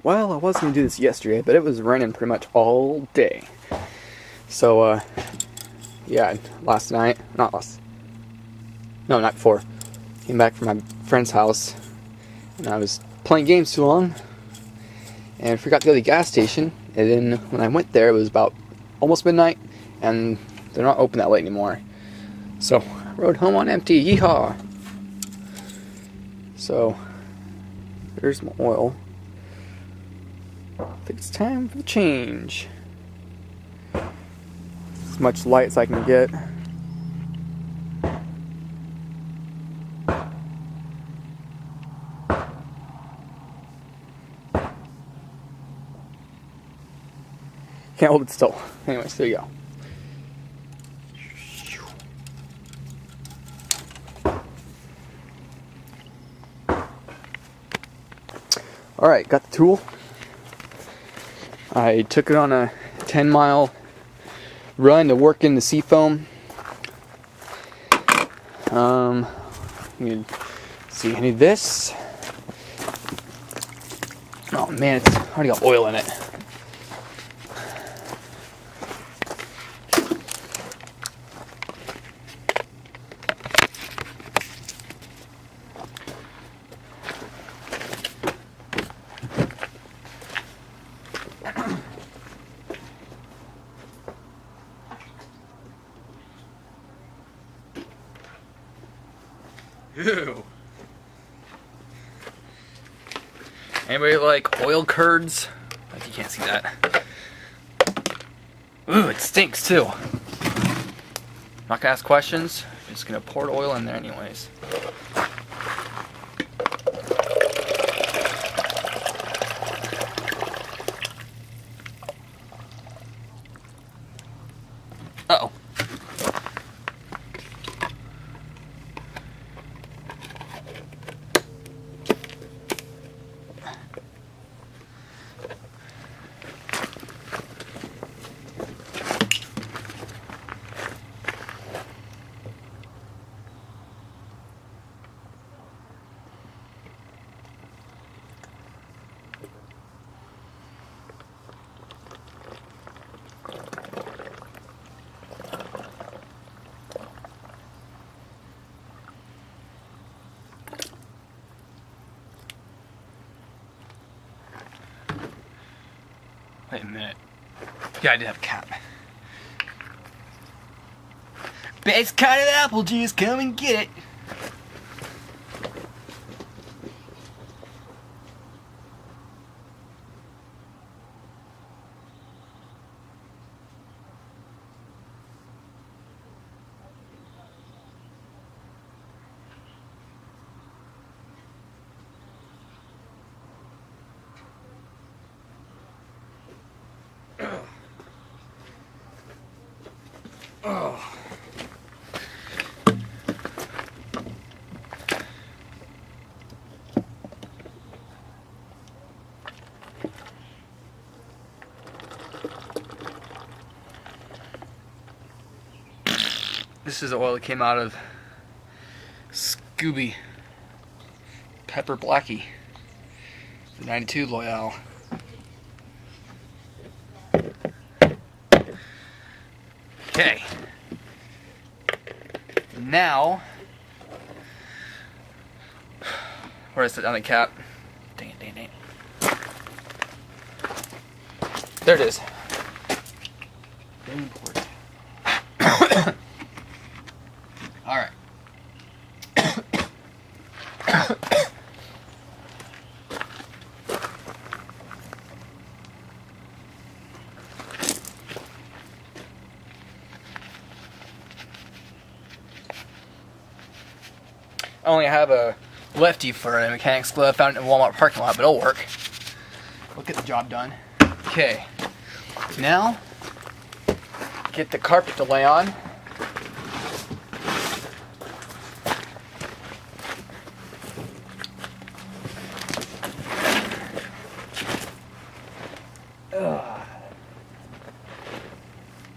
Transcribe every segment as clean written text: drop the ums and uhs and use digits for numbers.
Well, I was going to do this yesterday, but it was raining pretty much all day. So, yeah, last night, night before, came back from my friend's house, and I was playing games too long, and forgot to go to the gas station, and then when I went there, it was about almost midnight, and they're not open that late anymore. So, I rode home on empty, yeehaw! So, there's my oil. I think it's time for the change. As much light as I can get. Can't hold it still. Anyways, there you go. Alright, got the tool. I took it on a 10-mile run to work in the seafoam. See, I need this. Oh man, it's already got oil in it. Ew. Anybody like oil curds? Like you can't see that. Ooh, it stinks too. Not gonna ask questions. Just gonna pour the oil in there anyways. Uh-oh. Wait a minute. Yeah, I did have a cap. Best kind of apple juice, come and get it. Oh. This is the oil that came out of Scooby Pepper Blackie, the 92 Loyal. Okay. Now, where I set down the cap. Dang it, dang it, dang it. There it is. Very important. Alright. I only have a lefty for a mechanic's glove, found it in a Walmart parking lot, but it'll work. We'll get the job done. Okay, now get the carpet to lay on.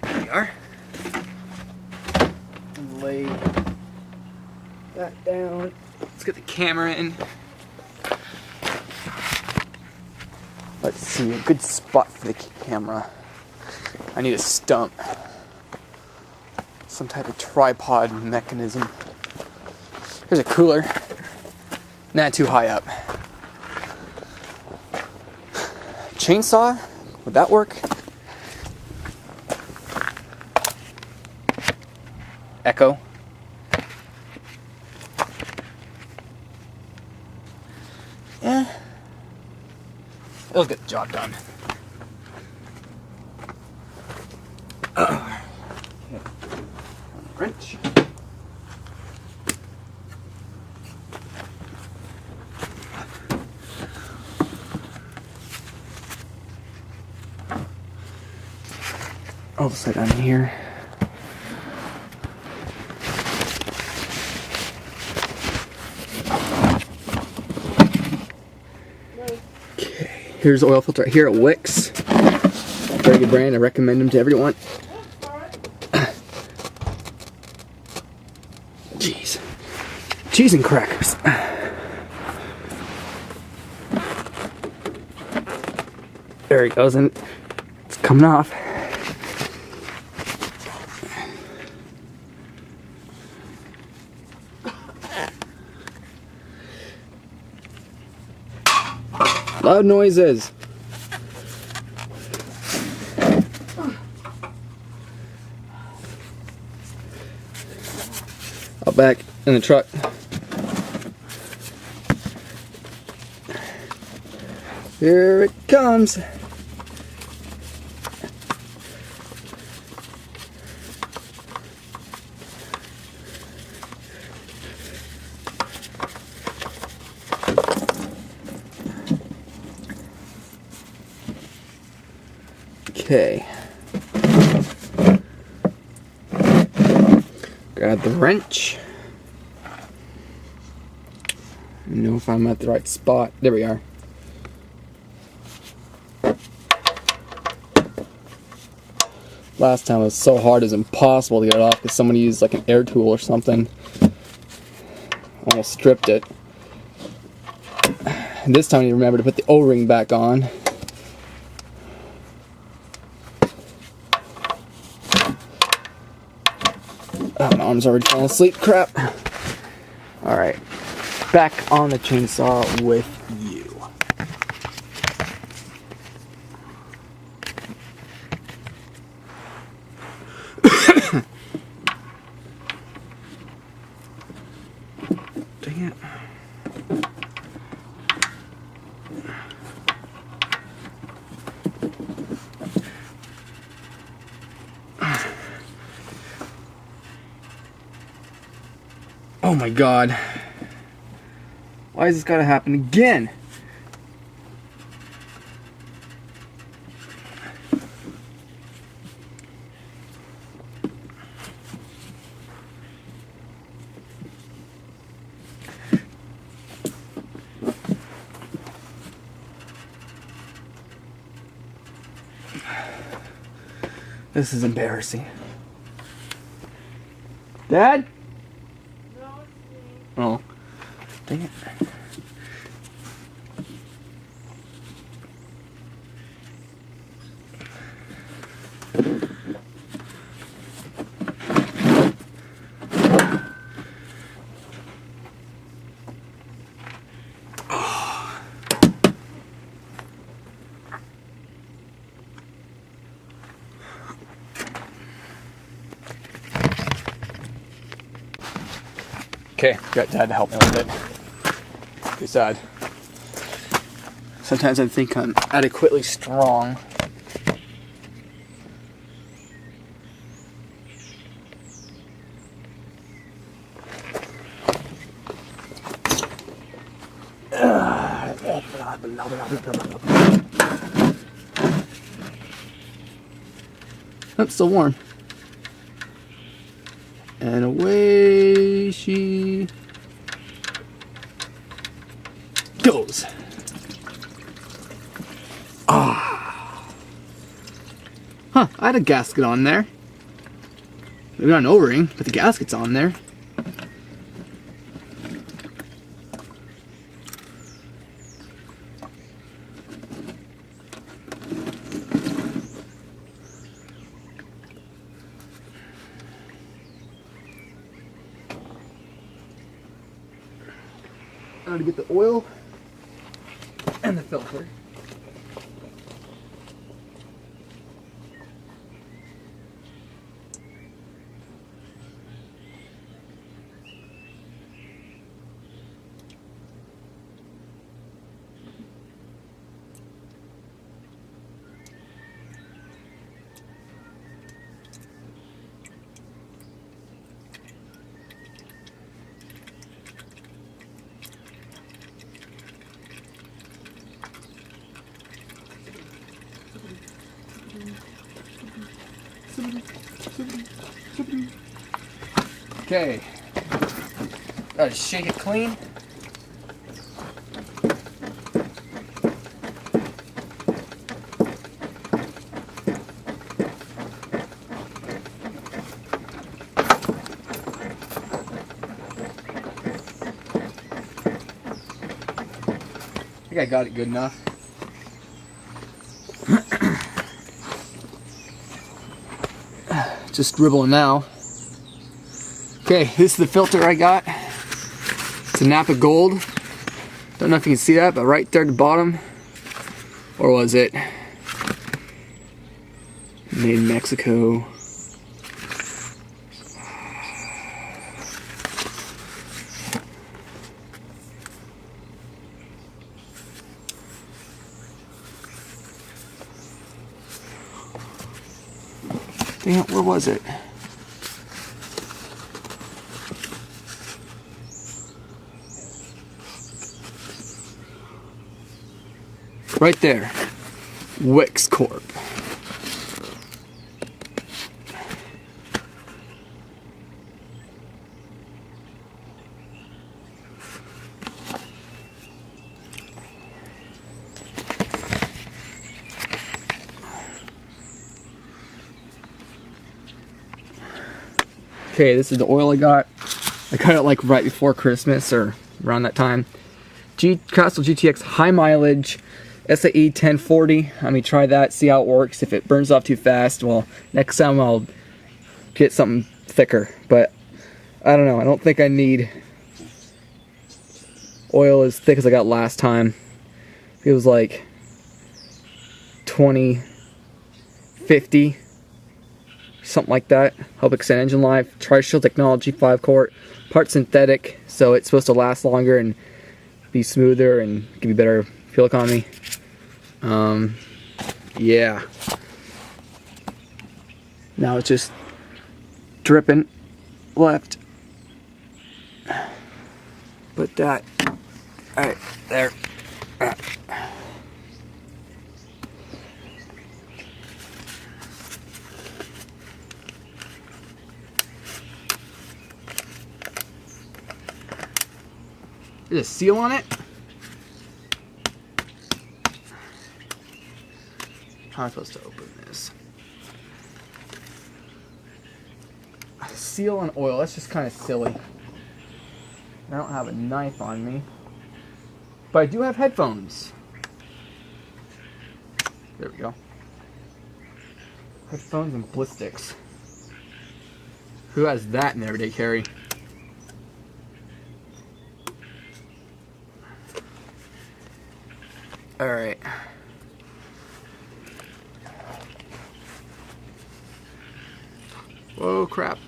There we are. And lay that down. Let's get the camera in. Let's see, a good spot for the camera. I need a stump. Some type of tripod mechanism. Here's a cooler. Not too high up. Chainsaw? Would that work? Echo. Yeah. It'll get the job done. Wrench. I'll sit down here. Okay, here's the oil filter right here at Wix. Very good brand. I recommend them to everyone. Jeez. Cheese and crackers. There he goes, and it's coming off. Loud noises. Out back in the truck. Here it comes. Okay. Grab the wrench. Know if I'm at the right spot. There we are. Last time it was so hard it was impossible to get it off because somebody used like an air tool or something. Almost stripped it. And this time you remember to put the O-ring back on. Oh, my arm's already falling asleep. Crap. Alright. Back on the chainsaw with you. Dang it. Oh my god. Why has this gotta happen again? This is embarrassing. Dad? No, it's me. Oh. Dang it. Okay, got Dad to help me with it. Too sad. Sometimes I think I'm adequately strong. Oops, still warm. And away she goes. Ah. Huh, I had a gasket on there. Maybe not an O-ring, but the gasket's on there. wanted to get the oil and the filter. Okay, gotta shake it clean. I think I got it good enough. Just dribbling now. Okay, this is the filter I got. It's a Napa Gold. Don't know if you can see that, but right there at the bottom, or was it made in Mexico? Damn, where was it? Right there. Wix Corp. Okay, this is the oil I got. I got it like right before Christmas or around that time. Castle GTX high mileage SAE 1040. Let me try that, see how it works. If it burns off too fast, well, next time I'll get something thicker. But I don't know, I don't think I need oil as thick as I got last time. It was like 2050, something like that. Help extend engine life. Tri-Shield technology, 5-quart, part synthetic, so it's supposed to last longer and be smoother and give you better fuel economy. Yeah. Now it's just dripping left. Put that right there. There's a seal on it. How am I supposed to open this? A seal on oil, that's just kind of silly. I don't have a knife on me. But I do have headphones. There we go. Headphones and ballistics. Who has that in everyday carry? Alright. Whoa, crap.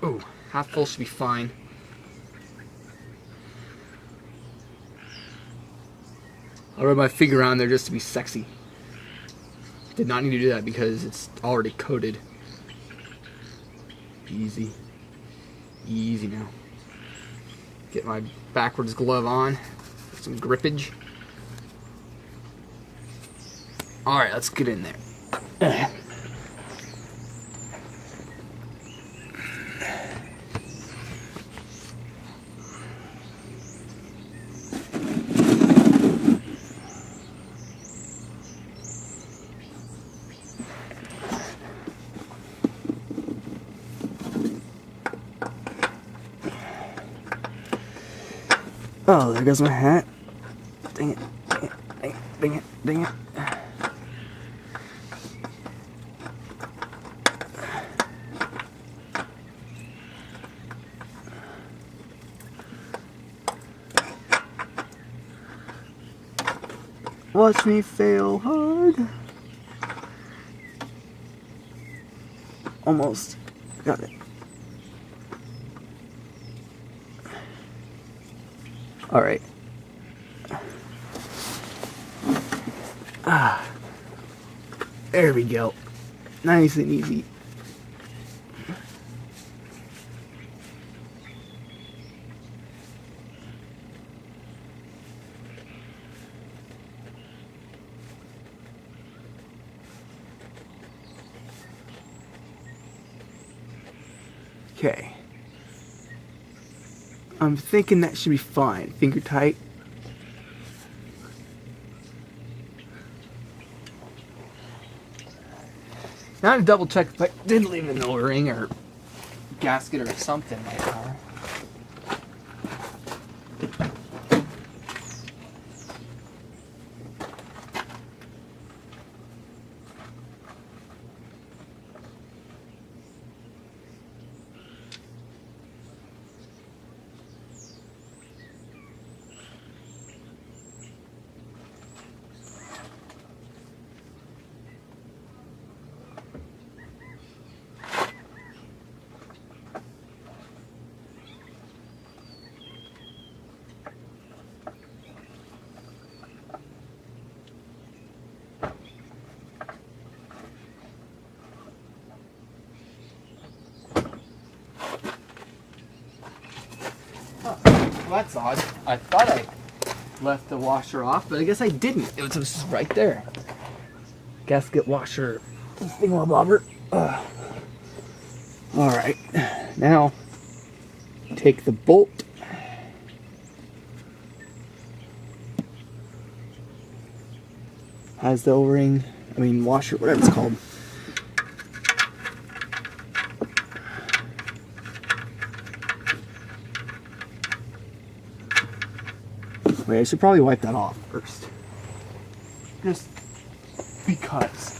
Ooh, half full should be fine. I'll rub my finger around there just to be sexy. Did not need to do that because it's already coated. Easy. Easy now. Get my backwards glove on. Some grippage. Alright, let's get in there. Oh, there goes my hat. Dang it, dang it, dang it, dang it. Watch me fail hard. Almost got it. All right. There we go. Nice and easy. Okay. I'm thinking that should be fine. Finger tight. Now I have to double check if I did leave an O-ring or gasket or something in my car. Well, that's odd. I thought I left the washer off, but I guess I didn't. It was just right there. Gasket washer thingamabobber. Alright. Now, take the bolt. Has the O-ring, washer, whatever it's called. Wait, I should probably wipe that off first. Just because.